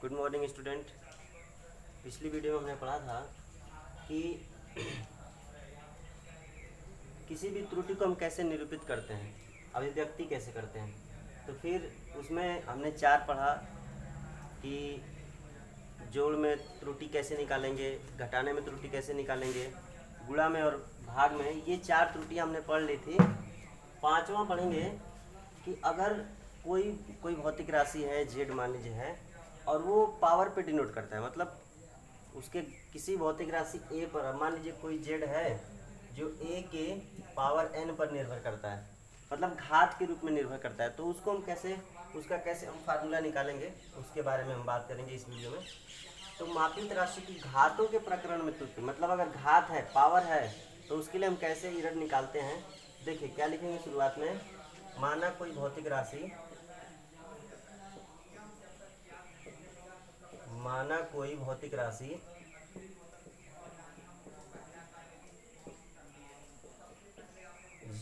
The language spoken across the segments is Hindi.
Good morning student. पिछली वीडियो में हमने पढ़ा था कि किसी भी त्रुटि को हम कैसे निरूपित करते हैं, अभिव्यक्ति कैसे करते हैं। तो फिर उसमें हमने चार पढ़ा कि जोड़ में त्रुटि कैसे निकालेंगे, घटाने में त्रुटि कैसे निकालेंगे, गुणा में और भाग में। ये चार त्रुटियां हमने पढ़ ली थी। पांचवा पढ़ेंगे कि अगर कोई कोई भौतिक राशि है, जेड मान लीजिए है, और वो पावर पे डिनोट करता है, मतलब उसके किसी भौतिक राशि ए पर, मान लीजिए कोई जेड है जो ए के पावर एन पर निर्भर करता है, मतलब घात के रूप में निर्भर करता है। तो उसको हम कैसे, उसका कैसे हम फार्मूला निकालेंगे, उसके बारे में हम बात करेंगे इस वीडियो में। तो मापित राशि की घातों के प्रकरण में त्रुटि, मतलब अगर घात है, पावर है, तो उसके लिए हम कैसे इरर निकालते हैं। देखिए क्या लिखेंगे शुरुआत में, माना कोई भौतिक राशि, माना कोई भौतिक राशि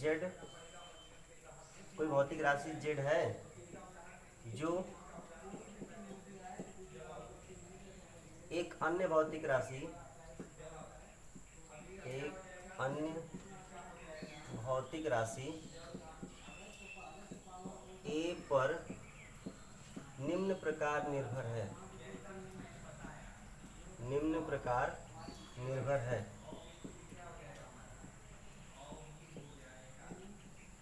जेड, कोई भौतिक राशि जेड है जो एक अन्य भौतिक राशि, एक अन्य भौतिक राशि ए पर निम्न प्रकार निर्भर है, निम्न प्रकार निर्भर है।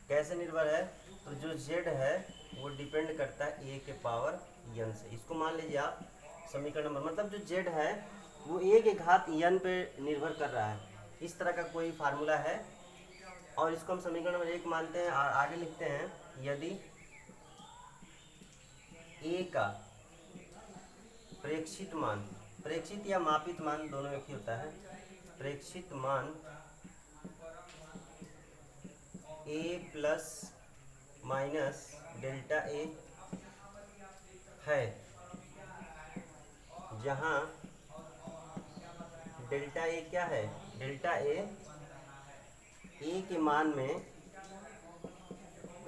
कैसे निर्भर है? तो जो z है वो डिपेंड करता है a के पावर n से। इसको मान लीजिए आप समीकरण नंबर, मतलब जो z है वो a के घात n पे निर्भर कर रहा है। इस तरह का कोई फार्मूला है और इसको हम समीकरण नंबर 1 मानते हैं। और आगे लिखते हैं, यदि a का प्रेक्षित मान, प्रेक्षित या मापित मान दोनों एक ही होता है, प्रेक्षित मान a plus minus delta A है, जहाँ डेल्टा ए क्या है, डेल्टा ए के मान में,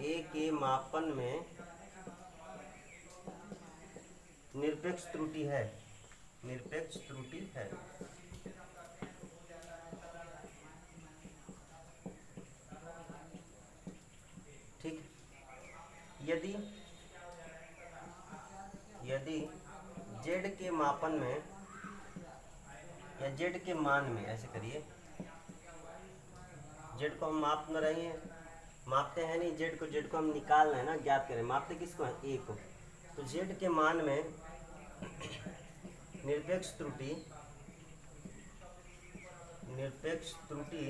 ए के मापन में निरपेक्ष त्रुटि है, निरपेक्ष त्रुटि है। ठीक, यदि z के मापन में या z के मान में, ऐसे करिए, z को हम माप न रहे हैं, मापते हैं नहीं z को हम निकालना है ना, ज्ञात करें। मापते किसको है? a को। तो z के मान में निरपेक्ष त्रुटि, निरपेक्ष त्रुटि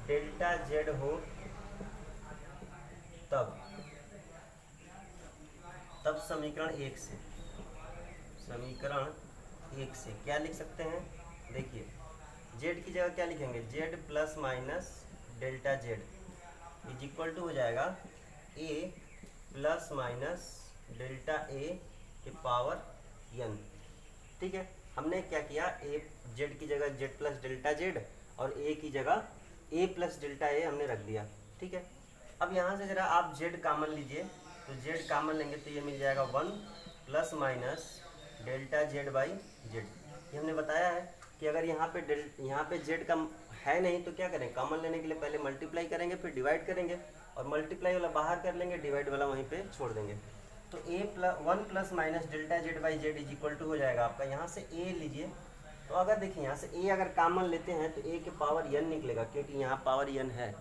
डेल्टा z हो, तब समीकरण 1 से, समीकरण 1 से क्या लिख सकते हैं? देखिए z की जगह क्या लिखेंगे, z plus minus delta z is equal to हो जाएगा a plus minus delta a के पावर n। ठीक है, हमने क्या किया, a z की जगह z प्लस डेल्टा z और a की जगह a प्लस डेल्टा a हमने रख दिया। ठीक है, अब यहाँ से जरा आप z कॉमन लीजिए, तो z कॉमन लेंगे तो ये मिल जाएगा 1 plus minus delta z by Z. ये हमने बताया है कि अगर यहाँ पे z का है नहीं तो क्या करें, कॉमन लेने के लिए पहले मल्टीप्लाई करेंगे, फिर डिवाइड करेंगे, और मल्टीप्लाई वाला बाहर कर लेंगे, डिवाइड वाला वहीं पे छोड़ देंगे। तो one plus minus delta z by Z is equal to हो जाएगा आपका, यहाँ से a लीजिए। तो अगर देखिए यहाँ से a अगर कॉमन लेते हैं तो a के पावर n निकलेगा, क्योंकि यहाँ पावर n है।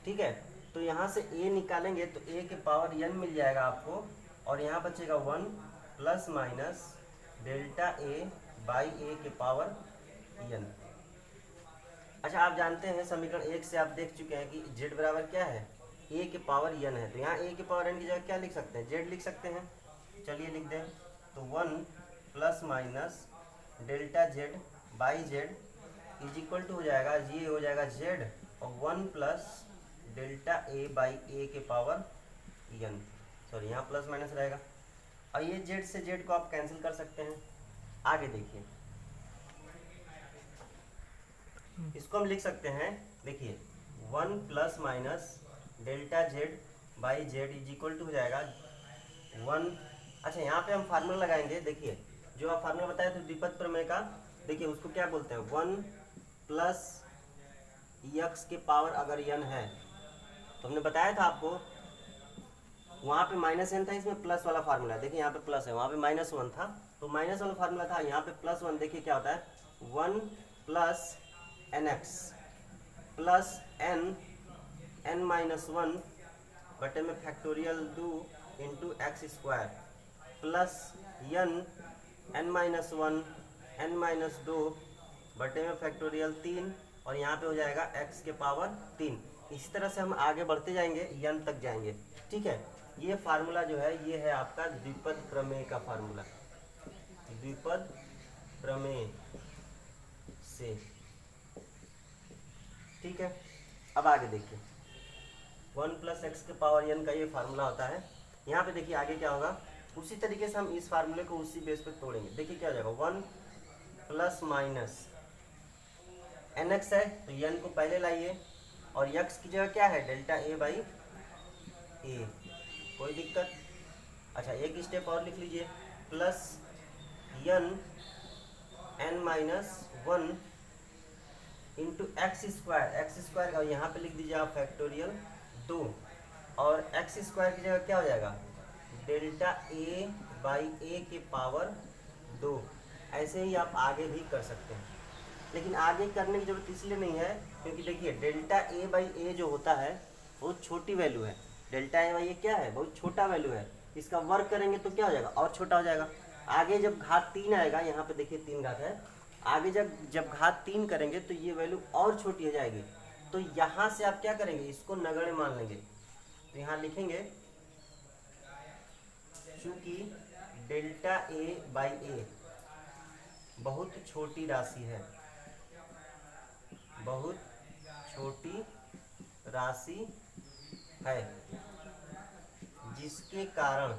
ठीक है, तो यहाँ से a निकालेंगे तो a के पावर n मिल जाएगा आपको, और यहाँ बचेगा 1 plus minus delta a by a के पावर n। अच्छा, आप जानते हैं समीकरण 1 से आप देख चुके हैं कि z बराबर क्या है, a के पावर n है। तो यहाँ a के पावर n की जगह क्या लिख सकते हैं, z लिख सकते हैं। चलिए लिख दें, तो 1 plus minus delta z by Z is equal to हो जाएगा, ये हो जाएगा z, और 1 plus delta a by a के पावर n। सॉरी, यहाँ प्लस माइनस रहेगा, और ये z से z को आप कैंसिल कर सकते हैं। आगे देखिए, इसको हम लिख सकते हैं, देखिए 1 plus minus delta z by Z is equal to हो जाएगा 1 अच्छा, यहाँ पे हम फार्मूला लगाएंगे। देखिए, जो आप फार्मूला बताए थे द्विपद प्रमेय का, देखिए उसको क्या बोलते हैं, 1 प्लस यक्स के पावर अगर n है, तो हमने बताया था आपको, वहाँ पे माइनस n था, इसमें प्लस वाला फार्मूला। देखिए यहाँ पे प्लस है, वहाँ पे -1 था, तो माइनस वाला फार्मूला था, यहाँ पे +1। देखिए क्या होता है, 1 प्लस nx प्लस n-1 बटे में factorial 2 into x square plus n-1 n-2 बटे में फैक्टोरियल 3, और यहाँ पे हो जाएगा x के पावर 3। इसी तरह से हम आगे बढ़ते जाएंगे, n तक जाएंगे। ठीक है, ये फार्मूला जो है ये है आपका द्विपद प्रमेय का फार्मूला, द्विपद प्रमेय से। ठीक है, अब आगे देखिए, 1 प्लस एक्स के पावर n का ये फार्मूला होता है। यहाँ पे देखिए आगे क्या होगा, उसी तरीके से हम इस फार्मूले को उसी बेस पे तोड़ेंगे। देखिए क्या हो जाएगा, 1 प्लस माइनस एन एक्स है, तो n को पहले लाइए, और x की जगह क्या है, डेल्टा ए बाई ए, कोई दिक्कत। अच्छा, एक स्टेप और लिख लीजिए, plus n-1 into x square, और यहाँ पे लिख दीजिए आप फैक्टोरियल 2, और एक्स स्क्वायर की जगह क्या हो जाएगा, डेल्टा ए बाई ए के पावर 2। ऐसे ही आप आगे भी कर सकते हैं, लेकिन आगे करने की जरूरत इसलिए नहीं है क्योंकि देखिए डेल्टा ए बाई ए जो होता है बहुत छोटी वैल्यू है। डेल्टा ए बाई ए क्या है, बहुत छोटा वैल्यू है। इसका वर्क करेंगे तो क्या हो जाएगा, और छोटा हो जाएगा। आगे जब घात 3 आएगा, यहाँ पे देखिए 3 घात है, आगे जब घात 3 करेंगे तो ये वैल्यू और छोटी हो जाएगी। तो यहाँ से आप क्या करेंगे, इसको नगण्य मान लेंगे। तो यहाँ लिखेंगे, चूंकि डेल्टा ए बाई ए बहुत छोटी राशि है, बहुत छोटी राशि है, जिसके कारण,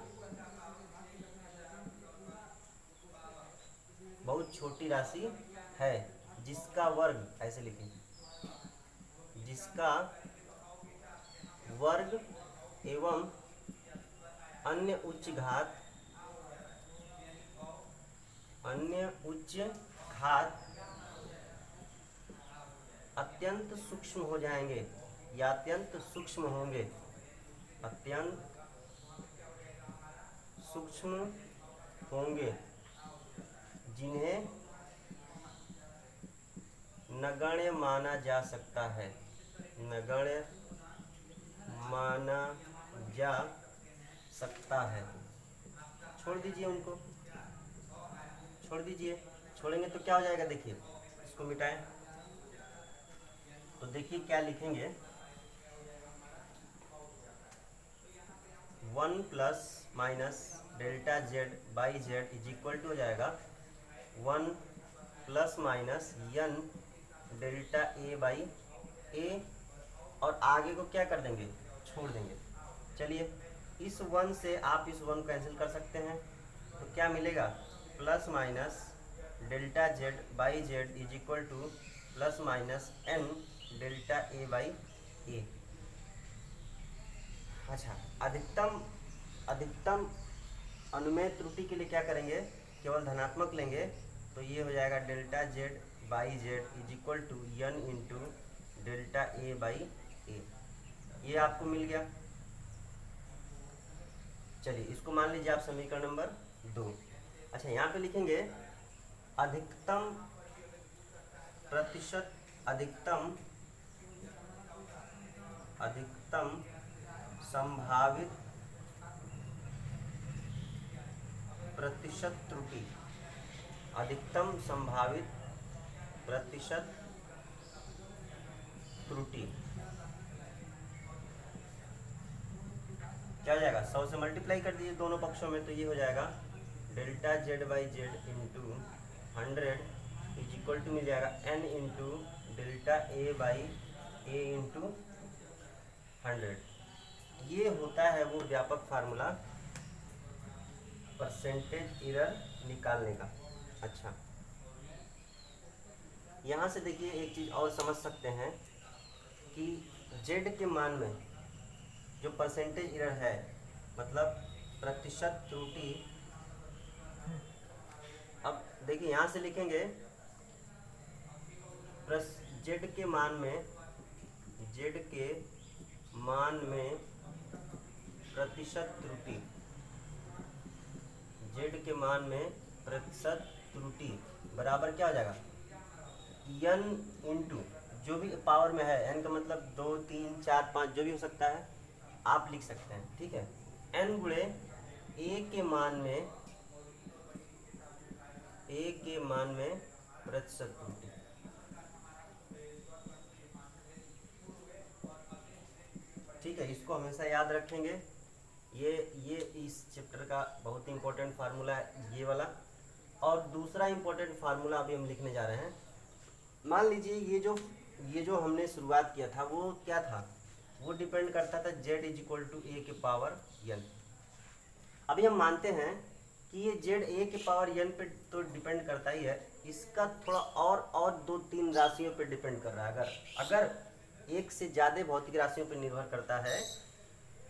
बहुत छोटी राशि है जिसका वर्ग, ऐसे लिखें, जिसका वर्ग एवं अन्य उच्च घात अत्यंत सूक्ष्म हो जाएंगे, या अत्यंत सूक्ष्म होंगे, अत्यंत सूक्ष्म होंगे, जिन्हें नगण्य माना जा सकता है, नगण्य माना जा सकता है। छोड़ दीजिए उनको, छोड़ दीजिए, छोड़ेंगे तो क्या हो जाएगा, देखिए इसको मिटाएं तो देखिए क्या लिखेंगे, 1 plus minus delta Z by Z is equal to हो जाएगा 1 plus minus n delta A by A, और आगे को क्या कर देंगे, छोड़ देंगे। चलिए, इस 1 से आप इस 1 को कैंसिल कर सकते हैं, तो क्या मिलेगा, plus minus delta Z by Z is equal to plus minus n delta A by A. अच्छा, अधिकतम अनुमेय त्रुटि के लिए क्या करेंगे, केवल धनात्मक लेंगे, तो ये हो जाएगा delta Z by Z is equal to n into delta A by A. ये आपको मिल गया। चलिए, इसको मान लीजिए आप समीकरण नंबर 2। अच्छा, यहाँ पे लिखेंगे अधिकतम प्रतिशत, अधिकतम संभावित प्रतिशत त्रुटि, अधिकतम संभावित प्रतिशत त्रुटि क्या हो जाएगा, 100 से मल्टीप्लाई कर दीजिए दोनों पक्षों में, तो ये हो जाएगा delta Z by Z into 100 is equal to मिल जाएगा n into delta A by A into 100। ये होता है वो व्यापक फार्मूला परसेंटेज एरर निकालने का। अच्छा, यहाँ से देखिए एक चीज़ और समझ सकते हैं कि z के मान में जो परसेंटेज एरर है, मतलब प्रतिशत त्रुटि। अब देखिए यहाँ से लिखेंगे जेड के मान में, जेड के मान में प्रतिशत त्रुटि, जेड के मान में प्रतिशत त्रुटि बराबर क्या हो जाएगा, n इंटू जो भी पावर में है, n का मतलब 2 3 4 5 जो भी हो सकता है आप लिख सकते हैं, ठीक है। n गुणे a के मान में, a के मान में प्रतिशत त्रुटि। ठीक है, इसको हमेशा याद रखेंगे। ये इस चैप्टर का बहुत इंपॉर्टेंट फार्मूला है ये वाला। और दूसरा इंपॉर्टेंट फार्मूला अभी हम लिखने जा रहे हैं। मान लीजिए ये जो हमने शुरुआत किया था वो क्या था, वो डिपेंड करता था z इज इक्वल टू ए के पावर n। अभी हम मानते हैं कि ये z a के पावर n पे तो डिपेंड करता ही है, इसका थोड़ा और 2-3 राशियों पे डिपेंड कर रहा है। अगर एक से ज़्यादा भौतिक राशियों पे निर्भर करता है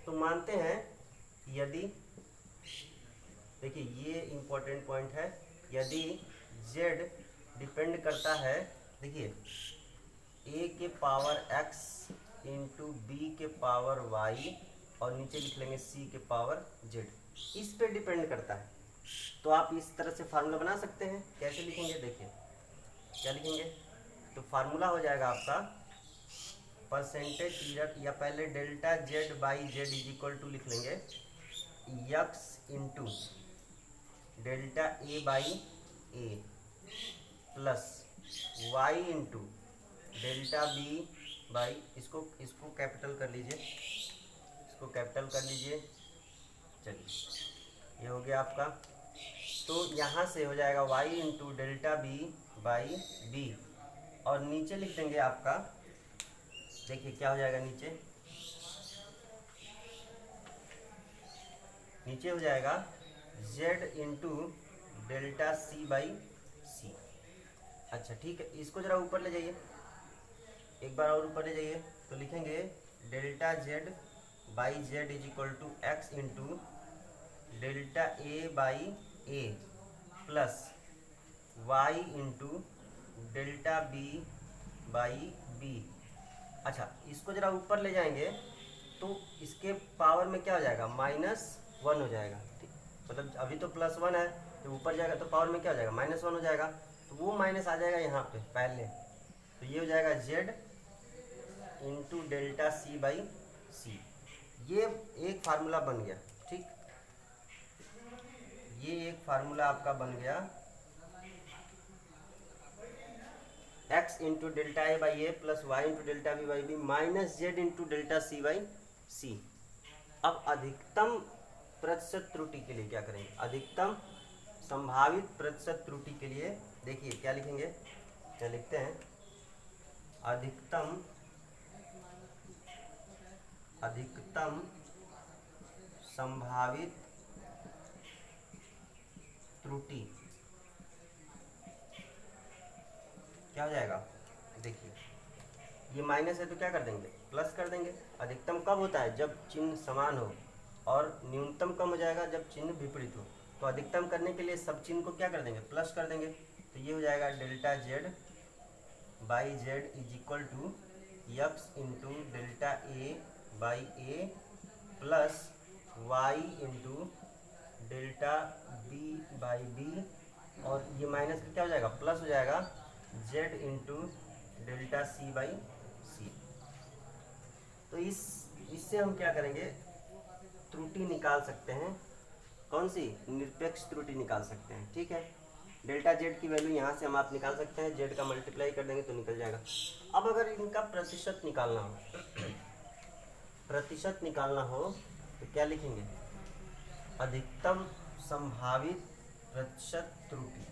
तो मानते हैं यदि, देखिए ये इम्पोर्टेंट पॉइंट है, यदि z डिपेंड करता है, देखिए a के पावर x इंटू बी के पावर y और नीचे लिख लेंगे c के पावर z, इस पे डिपेंड करता है। तो आप इस तरह से फार्मूला बना सकते हैं। कैसे लिखेंगे, देखिए क्या लिखेंगे, तो फार्मूला हो जाएगा आपका परसेंटेज इरर, या पहले delta Z by Z is equal to लिख लेंगे x into delta A by A plus Y into delta B by, इसको कैपिटल कर लीजिए, इसको कैपिटल कर लीजिए। चलिए ये हो गया आपका। तो यहाँ से हो जाएगा y into delta B by b, और नीचे लिख देंगे आपका, देखिए क्या हो जाएगा, नीचे हो जाएगा z into delta C by C. अच्छा ठीक है, इसको जरा ऊपर ले जाइए, एक बार और ऊपर ले जाइए, तो लिखेंगे delta z by Z is equal to x into delta A by A plus Y into delta B by b. अच्छा इसको जरा ऊपर ले जाएंगे तो इसके पावर में क्या हो जाएगा, -1 हो जाएगा। ठीक, मतलब अभी तो +1 है, तो ऊपर जाएगा तो पावर में क्या हो जाएगा, -1 हो जाएगा। तो वो माइनस आ जाएगा यहाँ पे पहले, तो ये हो जाएगा z into delta C by C. ये एक फार्मूला बन गया। ठीक, ये एक फार्मूला आपका बन गया x into delta A by A plus Y into delta B by B minus Z into delta C by C. अब अधिकतम प्रतिशत त्रुटि के लिए क्या करेंगे, अधिकतम संभावित प्रतिशत त्रुटि के लिए देखिए क्या लिखेंगे, क्या लिखते हैं, अधिकतम संभावित त्रुटि क्या हो जाएगा, देखिए ये माइनस है तो क्या कर देंगे, प्लस कर देंगे। अधिकतम कब होता है, जब चिन्ह समान हो, और न्यूनतम कम हो जाएगा जब चिन्ह विपरीत हो। तो अधिकतम करने के लिए सब चिन्ह को क्या कर देंगे, प्लस कर देंगे। तो ये हो जाएगा delta Z by Z is equal to x into delta A by A plus Y into delta B by b, और ये माइनस का क्या हो जाएगा, प्लस हो जाएगा z into delta C by C. तो इससे हम क्या करेंगे, त्रुटि निकाल सकते हैं, कौन सी, निरपेक्ष त्रुटि निकाल सकते हैं। ठीक है, डेल्टा जेड की वैल्यू यहाँ से हम आप निकाल सकते हैं, जेड का मल्टीप्लाई कर देंगे तो निकल जाएगा। अब अगर इनका प्रतिशत निकालना हो प्रतिशत निकालना हो तो क्या लिखेंगे, अधिकतम संभावित प्रतिशत त्रुटि,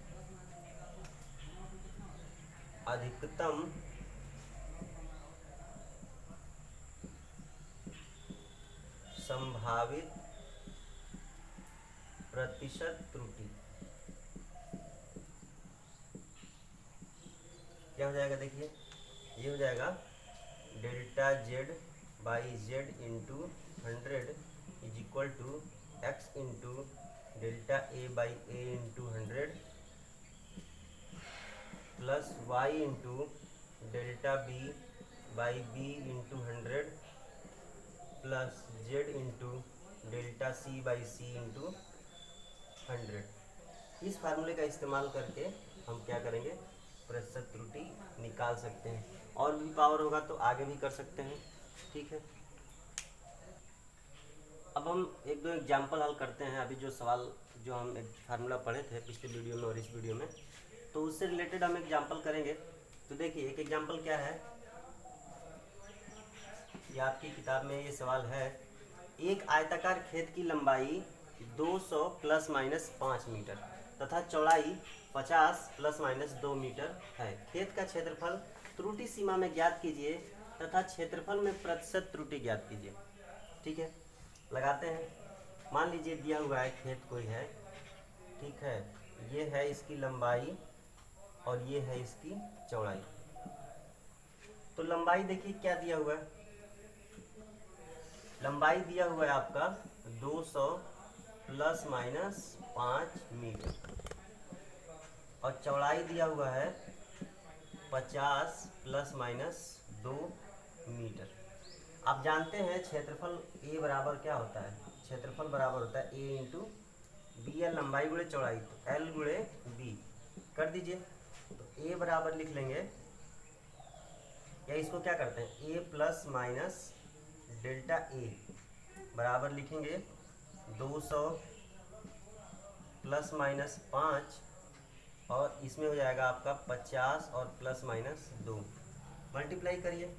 अधिकतम संभावित प्रतिशत त्रुटि क्या हो जाएगा, देखिए ये हो जाएगा delta Z by Z into 100 is equal to x into delta A by A into 100 plus y into delta B by b into 100 plus z into delta C by c into 100। इस फार्मूले का इस्तेमाल करके हम क्या करेंगे, प्रतिशत त्रुटि निकाल सकते हैं। और भी पावर होगा तो आगे भी कर सकते हैं, ठीक है। अब हम एक दो एग्जाम्पल हल करते हैं। अभी जो सवाल जो हम एक फार्मूला पढ़े थे पिछले वीडियो में और इस वीडियो में, तो उससे रिलेटेड हम एग्जाम्पल करेंगे। तो देखिए एक एग्जाम्पल क्या है, ये आपकी किताब में ये सवाल है, एक आयताकार खेत की लंबाई 200 प्लस माइनस 5 मीटर तथा चौड़ाई 50 प्लस माइनस 2 मीटर है। खेत का क्षेत्रफल त्रुटि सीमा में ज्ञात कीजिए तथा क्षेत्रफल में प्रतिशत त्रुटि ज्ञात कीजिए। ठीक है, लगाते हैं। मान लीजिए दिया हुआ है खेत कोई है, ठीक है, ये है इसकी लंबाई और ये है इसकी चौड़ाई। तो लंबाई देखिए क्या दिया हुआ है, लंबाई दिया हुआ है आपका 200 प्लस माइनस 5 मीटर और चौड़ाई दिया हुआ है 50 प्लस माइनस 2 मीटर। आप जानते हैं क्षेत्रफल ए बराबर क्या होता है, क्षेत्रफल बराबर होता है ए इंटू बी, या लंबाई गुणे चौड़ाई, तो एल गुणे बी कर दीजिए। तो ए बराबर लिख लेंगे, या इसको क्या करते हैं, ए प्लस माइनस डेल्टा ए बराबर लिखेंगे 200 प्लस माइनस 5 और इसमें हो जाएगा आपका 50 और प्लस माइनस 2। मल्टीप्लाई करिए,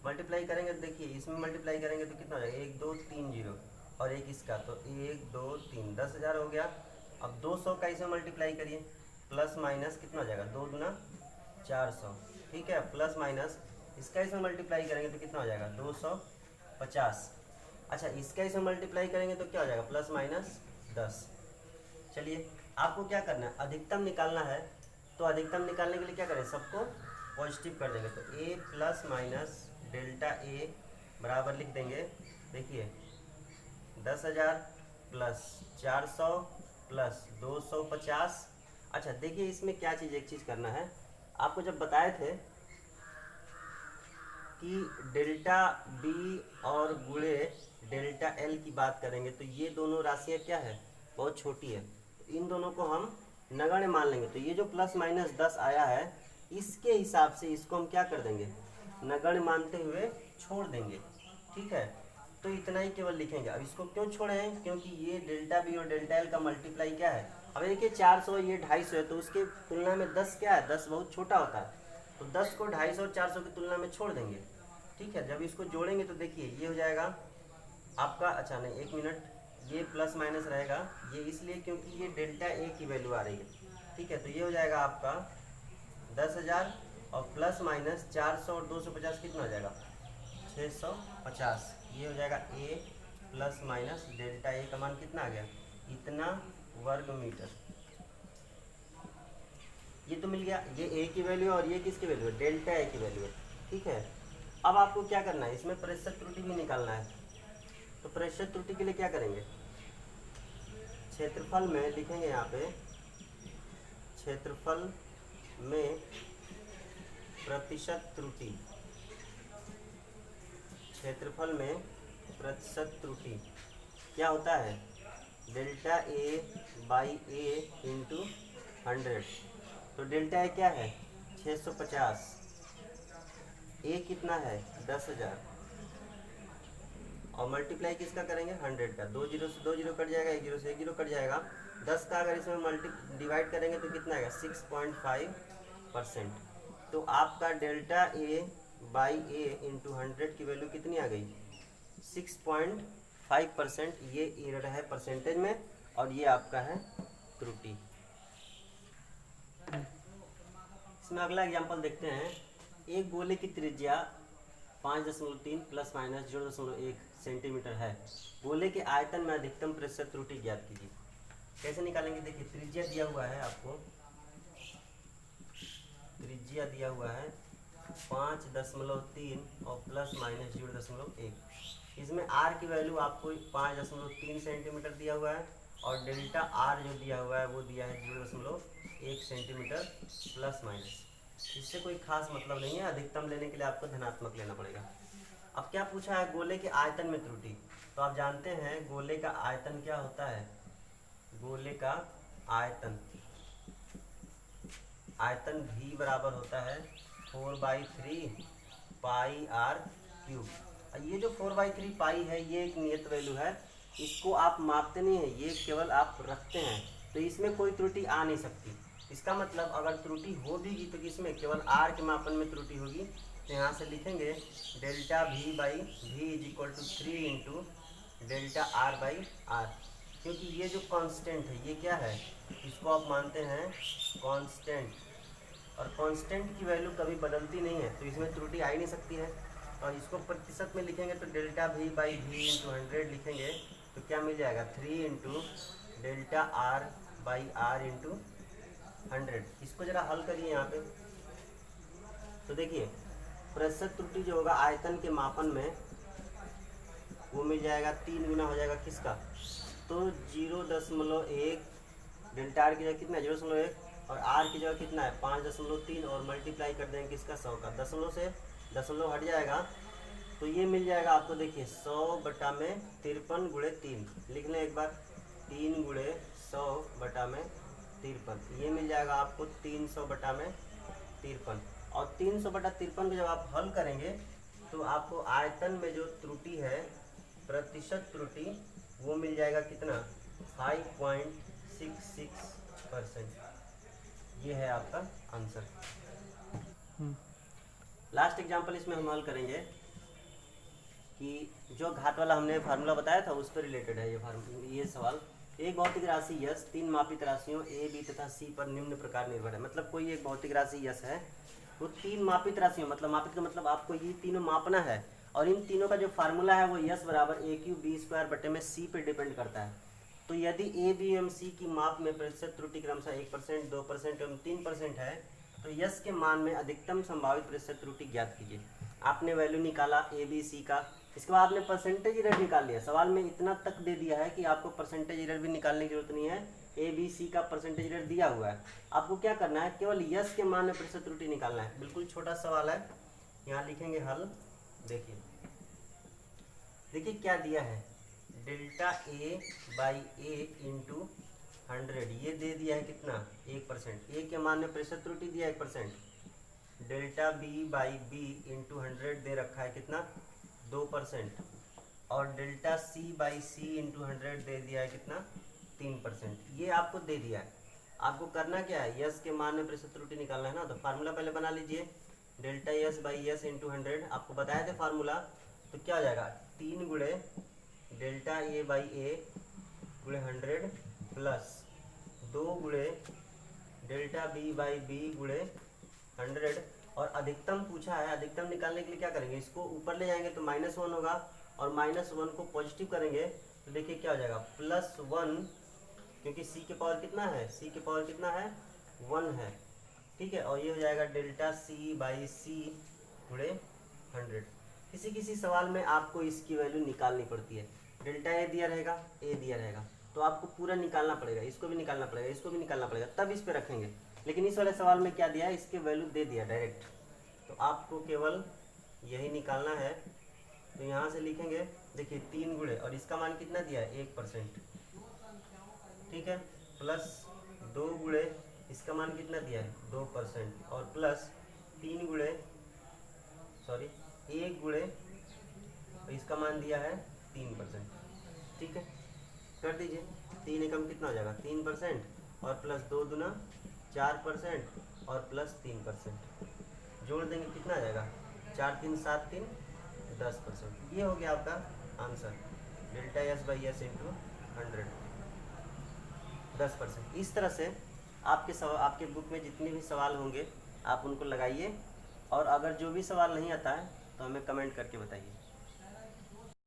मल्टीप्लाई करेंगे तो देखिए इसमें मल्टीप्लाई करेंगे तो कितना हो जाएगा, 1 2 3 0 और एक इसका, तो 1 2 3 10,000 हो गया। अब 200 का इसमें मल्टीप्लाई करिए, प्लस माइनस कितना हो जाएगा, 2 दूना 400, ठीक है, प्लस माइनस इसका इसमें मल्टीप्लाई करेंगे तो कितना हो जाएगा 250। अच्छा, इसका इसमें मल्टीप्लाई करेंगे तो क्या हो जाएगा, प्लस माइनस 10। चलिए आपको क्या करना है, अधिकतम निकालना है। तो अधिकतम निकालने के लिए क्या करें, सबको पॉजिटिव कर देंगे। तो a plus minus delta a बराबर लिख देंगे, देखिए 10,000 प्लस 400 प्लस 250। अच्छा देखिए इसमें क्या चीज़, एक चीज़ करना है, आपको जब बताए थे कि डेल्टा बी और गुणे डेल्टा एल की बात करेंगे तो ये दोनों राशियाँ क्या है, बहुत छोटी है, तो इन दोनों को हम नगण्य मान लेंगे। तो ये जो प्लस माइनस 10 आया है इसके हिसाब से इसको हम क्या कर देंगे, नगण्य मानते हुए छोड़ देंगे, ठीक है। तो इतना ही केवल लिखेंगे। अब इसको क्यों छोड़े हैं, क्योंकि ये डेल्टा बी और डेल्टा एल का मल्टीप्लाई क्या है, अब देखिए 400 ये 250 है, तो उसके तुलना में 10 क्या है, 10 बहुत छोटा होता है, तो 10 को 250 और 400 की तुलना में छोड़ देंगे, ठीक है। जब इसको जोड़ेंगे तो देखिए ये हो जाएगा आपका, अच्छा नहीं एक मिनट, ये प्लस माइनस रहेगा, ये इसलिए क्योंकि ये डेल्टा ए की वैल्यू आ रही है, ठीक है। तो ये हो जाएगा आपका 10,000 और प्लस माइनस 400 और 250 कितना हो जाएगा 650। ये हो जाएगा ए प्लस माइनस डेल्टा ए का मान कितना आ गया, इतना वर्ग मीटर। ये तो मिल गया, ये ए की वैल्यू और ये किसकी वैल्यू है, डेल्टा ए की वैल्यू है, ठीक है। अब आपको क्या करना है, इसमें प्रतिशत त्रुटि भी निकालना है। तो प्रतिशत त्रुटि के लिए क्या करेंगे, क्षेत्रफल में लिखेंगे, यहाँ पे क्षेत्रफल में प्रतिशत त्रुटि, क्षेत्रफल में प्रतिशत त्रुटि क्या होता है, delta A by A into 100। तो डेल्टा ए क्या है 650, ए कितना है 10,000 और मल्टीप्लाई किसका करेंगे 100 का, 2 जीरो से 2 जीरो कट जाएगा, 1 जीरो से 1 जीरो कट जाएगा, 10 का अगर इसमें डिवाइड करेंगे तो कितना आएगा 6.5%। तो आपका delta A by A into 100 की वैल्यू कितनी आ गई 6.5%। ये एरर है परसेंटेज में और ये आपका है त्रुटि। इसमें अगला एग्जांपल देखते हैं। एक गोले की त्रिज्या 5.3 प्लस माइनस 0.1 सेंटीमीटर है। गोले के आयतन में अधिकतम प्रतिशत त्रुटि ज्ञात कीजिए। कैसे निकालेंगे, देखिए त्रिज्या दिया हुआ है आपको, त्रिज्या दिया हुआ है 5.3 और प्लस माइनस 0.1। इसमें आर की वैल्यू आपको 5.3 सेंटीमीटर दिया हुआ है और डेल्टा आर जो दिया हुआ है वो दिया है 0.1 सेंटीमीटर प्लस माइनस। इससे कोई खास मतलब नहीं है, अधिकतम लेने के लिए आपको धनात्मक लेना पड़ेगा। अब क्या पूछा है, गोले के आयतन में त्रुटि। तो आप जानते हैं गोले का आयतन क्या होता है, गोले का आयतन V बराबर होता है 4/3 पाई आर क्यूब। ये जो 4/3 पाई है ये एक नियत वैल्यू है, इसको आप मापते नहीं है, ये केवल आप रखते हैं, तो इसमें कोई त्रुटि आ नहीं सकती। इसका मतलब अगर त्रुटि हो भी तो किसमें, केवल आर के मापन में त्रुटि होगी। तो यहाँ से लिखेंगे delta V/V is equal to 3 into delta R/R, क्योंकि ये जो कांस्टेंट है ये क्या है, इसको आप मानते हैं कांस्टेंट, और कांस्टेंट की वैल्यू कभी बदलती नहीं है, तो इसमें त्रुटि आ ही नहीं सकती है। और इसको प्रतिशत में लिखेंगे तो डेल्टा V/V इंटू 100 लिखेंगे तो क्या मिल जाएगा, 3 इंटू डेल्टा R/R इंटू 100। इसको जरा हल करिए यहाँ पे, तो देखिए प्रतिशत त्रुटि जो होगा आयतन के मापन में वो मिल जाएगा 3 गुना हो जाएगा किसका, तो 0.1 डेल्टा आर की जगह कितना है 0.1 और आर की जगह कितना है 5.3 और मल्टीप्लाई कर देंगे किसका 100 का, दशमलव से दशमलव हट जाएगा तो ये मिल जाएगा आपको। देखिए 100/53 गुणे 3 लिख लें एक बार, 3 गुणे 100/53 ये मिल जाएगा आपको 300/53। और 300/53 को जब आप हल करेंगे तो आपको आयतन में जो त्रुटि है प्रतिशत त्रुटि वो मिल जाएगा कितना 5.66%। ये है आपका आंसर। लास्ट एग्जांपल इसमें हम हल करेंगे कि जो घात वाला हमने फार्मूला बताया था उस पर रिलेटेड है ये सवाल। एक भौतिक राशि यस 3 मापित राशियों ए बी तथा सी पर निम्न प्रकार निर्भर है। मतलब कोई एक भौतिक राशि यस है वो 3 मापित राशियों, मतलब मापित का मतलब आपको ये तीनों मापना है, और इन तीनों का जो फार्मूला है वो यस बराबर a³b² पे डिपेंड करता है। तो यदि ए बी एवं सी की माप में प्रतिशत त्रुटि क्रमशः 1%, 2% एवं 3% है तो यस के मान में अधिकतम संभावित प्रतिशत त्रुटि ज्ञात कीजिए। आपने वैल्यू निकाला ए बी सी का, इसके बाद आपने परसेंटेज एरर निकाल लिया। सवाल में इतना तक दे दिया है कि आपको परसेंटेज एरर भी निकालने की जरूरत नहीं है, ए बी सी का परसेंटेज एरर दिया हुआ है। आपको क्या करना है, केवल यस के मान में प्रतिशत त्रुटि निकालना है। बिल्कुल छोटा सवाल है, यहाँ लिखेंगे हल। देखिए क्या दिया है, डेल्टा A/A इंटू 100 ये दे दिया है कितना 1%, ए के मान में प्रतिशत त्रुटि दिया 1%। डेल्टा B/B इंटू 100 दे रखा है कितना 2%, और डेल्टा C/C इंटू 100 दे दिया है कितना 3%। ये आपको दे दिया है। आपको करना क्या है, यस के मान में प्रतिशत त्रुटि निकालना है ना, तो फार्मूला पहले बना लीजिए। डेल्टा S/S इंटू 100 आपको बताया था फार्मूला, तो क्या हो जाएगा 3 गुणे डेल्टा A/A गुणे 100 प्लस 2 गुणे डेल्टा B/B गुणे 100। और अधिकतम पूछा है, अधिकतम निकालने के लिए क्या करेंगे, इसको ऊपर ले जाएंगे तो -1 होगा, और -1 को पॉजिटिव करेंगे तो देखिए क्या हो जाएगा +1, क्योंकि c के पावर कितना है, c के पावर कितना है 1 है, ठीक है। और ये हो जाएगा डेल्टा C/C गुणे 100। किसी सवाल में आपको इसकी वैल्यू निकालनी पड़ती है। डेल्टा ए दिया रहेगा, ए दिया रहेगा, तो आपको पूरा निकालना पड़ेगा, इसको भी निकालना पड़ेगा, इसको भी निकालना पड़ेगा, तब इस पे रखेंगे। लेकिन इस वाले सवाल में क्या दिया है, इसके वैल्यू दे दिया डायरेक्ट, तो आपको केवल यही निकालना है। तो यहाँ से लिखेंगे, देखिए 3 गुणे, और इसका मान कितना दिया है 1%, ठीक है, प्लस 2 गुणे इसका मान कितना दिया है 2%, और प्लस 1 गुणे इसका मान दिया है 3%, ठीक है। कर दीजिए, 3 एकम कितना हो जाएगा 3%, और प्लस 2 दूना 4%, और प्लस 3%, जोड़ देंगे कितना आ जाएगा 4 3 7 3 10%। ये हो गया आपका आंसर, डेल्टा S/S इंटू 100 10%। इस तरह से आपके बुक में जितने भी सवाल होंगे आप उनको लगाइए, और अगर जो भी सवाल नहीं आता है तो हमें कमेंट करके बताइए।